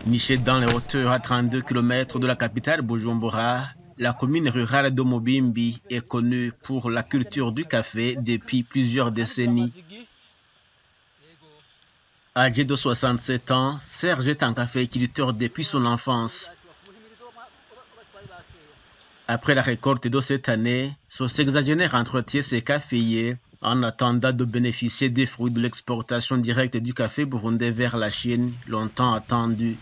Nichée dans les hauteurs à 32 km de la capitale Bujumbura, la commune rurale de Mobimbi est connue pour la culture du café depuis plusieurs décennies. Âgé de 67 ans, Serge est un caféiculteur depuis son enfance. Après la récolte de cette année, son sexagénaire entretient ses caféiers en attendant de bénéficier des fruits de l'exportation directe du café burundais vers la Chine, longtemps attendu.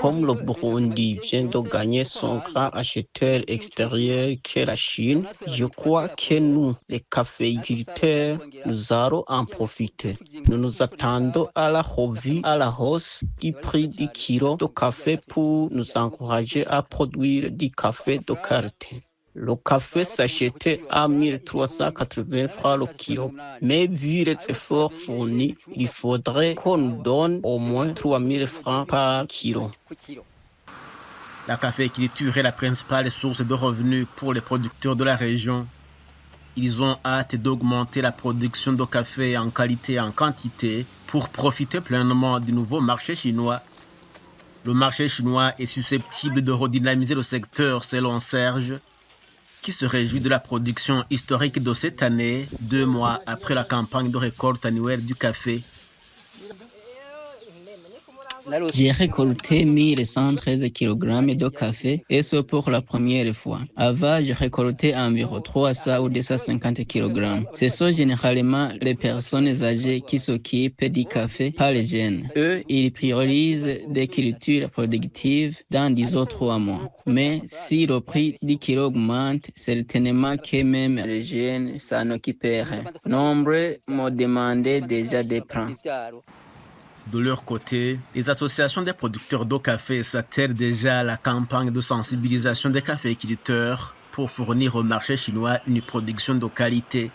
Comme le Burundi vient de gagner son grand acheteur extérieur qu'est la Chine, je crois que nous, les caféiculteurs, nous allons en profiter. Nous nous attendons à la revue à la hausse du prix du kilo de café pour nous encourager à produire du café de qualité. Le café s'achetait à 1380 francs le kilo. Mais vu les efforts fournis, il faudrait qu'on nous donne au moins 3000 francs par kilo. La caféiculture est la principale source de revenus pour les producteurs de la région. Ils ont hâte d'augmenter la production de café en qualité et en quantité pour profiter pleinement du nouveau marché chinois. Le marché chinois est susceptible de redynamiser le secteur selon Serge, qui se réjouit de la production historique de cette année, 2 mois après la campagne de récolte annuelle du café. J'ai récolté 1113 kg de café et ce pour la première fois. Avant, j'ai récolté environ 300 ou 250 kg. Ce sont généralement les personnes âgées qui s'occupent du café, pas les jeunes. Eux, ils priorisent des cultures productives dans 10 ou 3 mois. Mais si le prix du kilo augmente, certainement que même les jeunes s'en occuperaient. Nombreux m'ont demandé déjà des plans. De leur côté, les associations des producteurs de café s'attellent déjà à la campagne de sensibilisation des caféiculteurs pour fournir au marché chinois une production de qualité.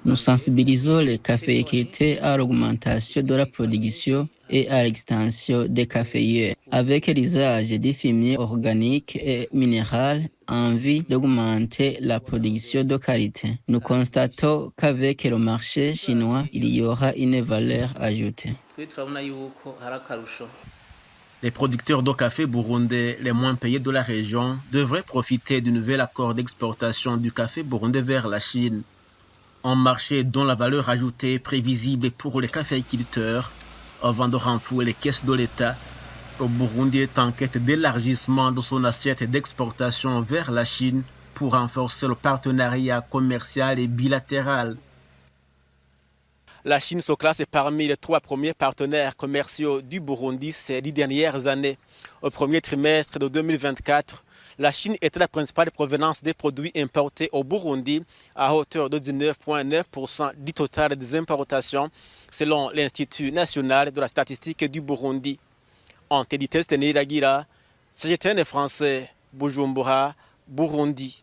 Nous sensibilisons les caféiculteurs à l'augmentation de la production et à l'extension des caféiers avec l'usage des fumiers organiques et minérales en vue d'augmenter la production de qualité. Nous constatons qu'avec le marché chinois, il y aura une valeur ajoutée. Les producteurs de café burundais les moins payés de la région devraient profiter du nouvel accord d'exportation du café burundais vers la Chine. Un marché dont la valeur ajoutée est prévisible pour les caféiculteurs avant de renflouer les caisses de l'État. Le Burundi est en quête d'élargissement de son assiette d'exportation vers la Chine pour renforcer le partenariat commercial et bilatéral. La Chine se classe parmi les 3 premiers partenaires commerciaux du Burundi ces 10 dernières années. Au premier trimestre de 2024, la Chine était la principale provenance des produits importés au Burundi à hauteur de 19,9% du total des importations, selon l'Institut national de la statistique du Burundi. Antediteste Niragira, CGTN français, Bujumbura, Burundi.